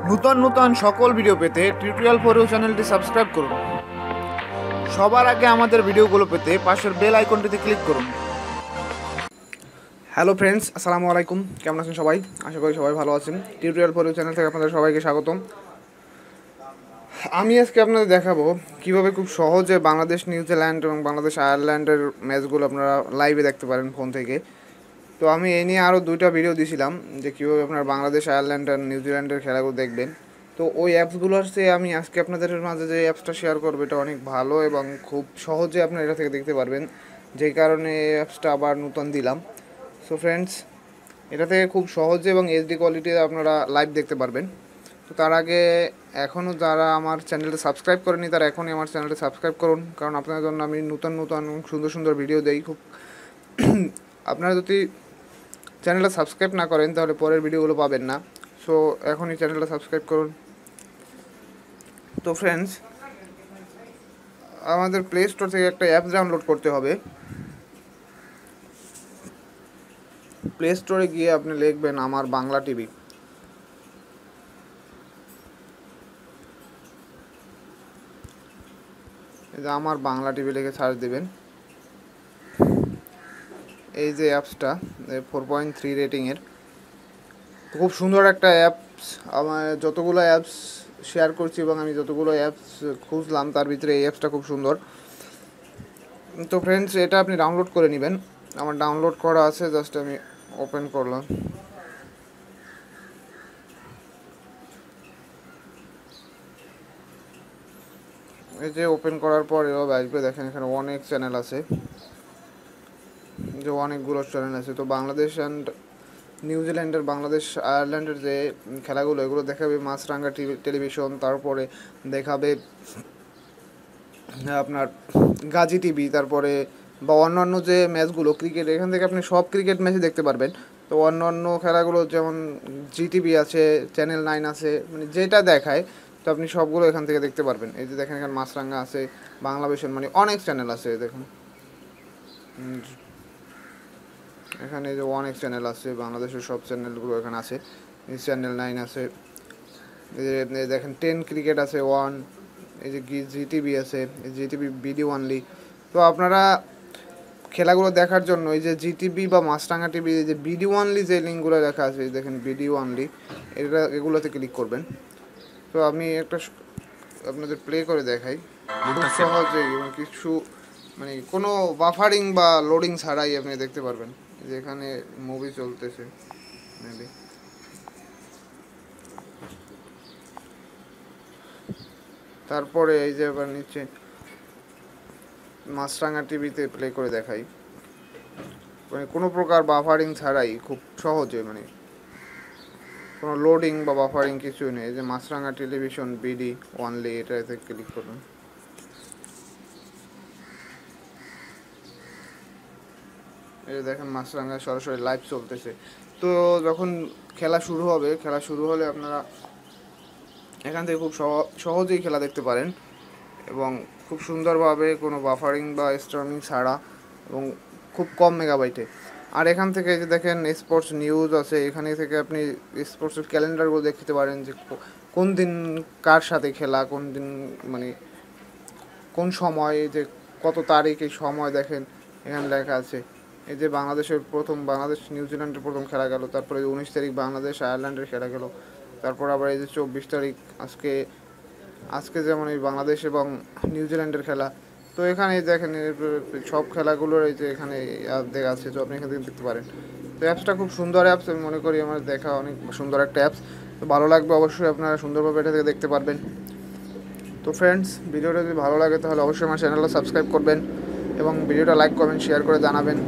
নূতন নূতন সকল ভিডিও পেতে টিউটোরিয়াল ফর ইউ চ্যানেলটি সাবস্ক্রাইব করুন। সবার আগে আমাদের ভিডিওগুলো পেতে পাশের বেল আইকনটিতে ক্লিক করুন। হ্যালো ফ্রেন্ডস, আসসালামু আলাইকুম। কেমন আছেন সবাই? আশা করি সবাই ভালো আছেন। টিউটোরিয়াল ফর ইউ চ্যানেল থেকে আপনাদের সবাইকে স্বাগতম। আমি আজকে আপনাদের দেখাবো কীভাবে খুব সহজে বাংলাদেশ নিউজিল্যান্ড এবং বাংলাদেশ আয়ারল্যান্ডের ম্যাচগুলো আপনারা লাইভে দেখতে পারেন ফোন থেকে। তো আমি এই নিয়ে আরও দুইটা ভিডিও দিয়েছিলাম যে কীভাবে আপনারা বাংলাদেশ আয়ারল্যান্ড আর নিউজিল্যান্ডের খেলাগুলো দেখবেন। তো ওই অ্যাপসগুলোর চেয়ে আমি আজকে আপনাদের মাঝে যে অ্যাপসটা শেয়ার করবো এটা অনেক ভালো এবং খুব সহজে আপনারা এটা থেকে দেখতে পারবেন, যেই কারণে এই অ্যাপসটা আবার নতুন দিলাম। সো ফ্রেন্ডস, এটা থেকে খুব সহজে এবং এইচডি কোয়ালিটিতে আপনারা লাইভ দেখতে পারবেন। তো তার আগে এখনও যারা আমার চ্যানেলটা সাবস্ক্রাইব করেনি তারা এখনই আমার চ্যানেলটা সাবস্ক্রাইব করুন, কারণ আপনাদের জন্য আমি নতুন নতুন সুন্দর সুন্দর ভিডিও দেই। খুব আপনারা যদি চ্যানেলটা সাবস্ক্রাইব না করেন তাহলে পরের ভিডিওগুলো পাবেন না। সো এখনই চ্যানেলটা সাবস্ক্রাইব করুন। তো ফ্রেন্ডস, আমাদের প্লে স্টোর থেকে একটা অ্যাপস ডাউনলোড করতে হবে। প্লে স্টোরে গিয়ে আপনি লিখবেন আমার বাংলা টিভি। এই যে আমার বাংলা টিভি লিখে সার্চ দেবেন। এই যে অ্যাপসটা 4.3 রেটিংয়ের, খুব সুন্দর একটা অ্যাপস। আমার যতগুলো অ্যাপস শেয়ার করছি এবং আমি যতগুলো অ্যাপস খুঁজলাম তার ভিতরে এই অ্যাপসটা খুব সুন্দর। তো ফ্রেন্ডস, এটা আপনি ডাউনলোড করে নেবেন। আমার ডাউনলোড করা আছে, জাস্ট আমি ওপেন করলাম। এই যে ওপেন করার পর এভাবে আসবে, দেখেন এখানে অনেক চ্যানেল আছে, যে অনেকগুলো চ্যানেল আছে। তো বাংলাদেশ অ্যান্ড নিউজিল্যান্ডের, বাংলাদেশ আয়ারল্যান্ডের যে খেলাগুলো এগুলো দেখাবে মাছরাঙ্গা টেলিভিশন, তারপরে দেখাবে আপনার গাজী টিভি, তারপরে বা অন্যান্য যে ম্যাচগুলো ক্রিকেট, এখান থেকে আপনি সব ক্রিকেট ম্যাচই দেখতে পারবেন। তো অন্যান্য খেলাগুলো যেমন জিটিভি আছে, চ্যানেল 9 আছে, মানে যেটা দেখায় তো আপনি সবগুলো এখান থেকে দেখতে পারবেন। এই যে দেখেন এখানে মাছরাঙ্গা আছে, বাংলাদেশের মানে অনেক চ্যানেল আছে। দেখুন এখানে যে অনেক চ্যানেল আছে, বাংলাদেশের সব চ্যানেলগুলো এখানে আছে। এই চ্যানেল 9 আছে, এই যে দেখেন 10 ক্রিকেট আছে 1, এই যে জিটিভি আছে, এই জিটিভি বিডি ওয়ানলি। তো আপনারা খেলাগুলো দেখার জন্য এই যে জিটিভি বা মাছরাঙ্গা টিভি, এই যে বিডি ওয়ানলি যে লিঙ্কগুলো লেখা আছে, দেখেন বিডি ওয়ানলি, এগুলোতে ক্লিক করবেন। তো আমি একটা আপনাদের প্লে করে দেখাই খুব সহজেই, এবং কিছু মানে কোনো বাফারিং বা লোডিং ছাড়াই আপনি দেখতে পারবেন। যেখানে মুভি চলতেছে মেবি, তারপরে এই যে আবার নিচে মাছরাঙ্গা টিভিতে প্লে করে দেখাই, মানে কোনো প্রকার বাফারিং ছাড়াই খুব সহজে, মানে কোনো লোডিং বা বাফারিং কিছুই নেই। এই যে মাছরাঙ্গা টেলিভিশন বিডি ওয়ানলি, এটাতে ক্লিক করুন। এই যে দেখেন মাছরাঙ্গা সরাসরি লাইভ চলতেছে। তো যখন খেলা শুরু হলে আপনারা এখান থেকে খুব সহজেই খেলা দেখতে পারেন, এবং খুব সুন্দরভাবে কোনো বাফারিং বা স্ট্রিমিং ছাড়া, এবং খুব কম মেগাবাইটে। আর এখান থেকে যে দেখেন স্পোর্টস নিউজ আছে, এখানে থেকে আপনি স্পোর্টসের ক্যালেন্ডারগুলো দেখতে পারেন, যে কোন দিন কার সাথে খেলা, কোন দিন মানে কোন সময়, যে কত তারিখ, এই সময় দেখেন এখানে লেখা আছে। এই যে বাংলাদেশ নিউজিল্যান্ডের প্রথম খেলা গেল, তারপরে 19 তারিখ বাংলাদেশ আয়ারল্যান্ডের খেলা গেল, তারপর আবার এই যে 24 তারিখ আজকে যেমন এই বাংলাদেশ এবং নিউজিল্যান্ডের খেলা। তো এখানে দেখেন সব খেলাগুলোর এই যে এখানে দেখা আছে, তো আপনি এখান থেকে দেখতে পারেন। তো অ্যাপসটা খুব সুন্দর অ্যাপস, আমি মনে করি আমার দেখা অনেক সুন্দর একটা অ্যাপস। তো ভালো লাগবে অবশ্যই, আপনারা সুন্দরভাবে এটা থেকে দেখতে পারবেন। তো ফ্রেন্ডস, ভিডিওটা যদি ভালো লাগে তাহলে অবশ্যই আমার চ্যানেলটা সাবস্ক্রাইব করবেন এবং ভিডিওটা লাইক করবেন, শেয়ার করে জানাবেন।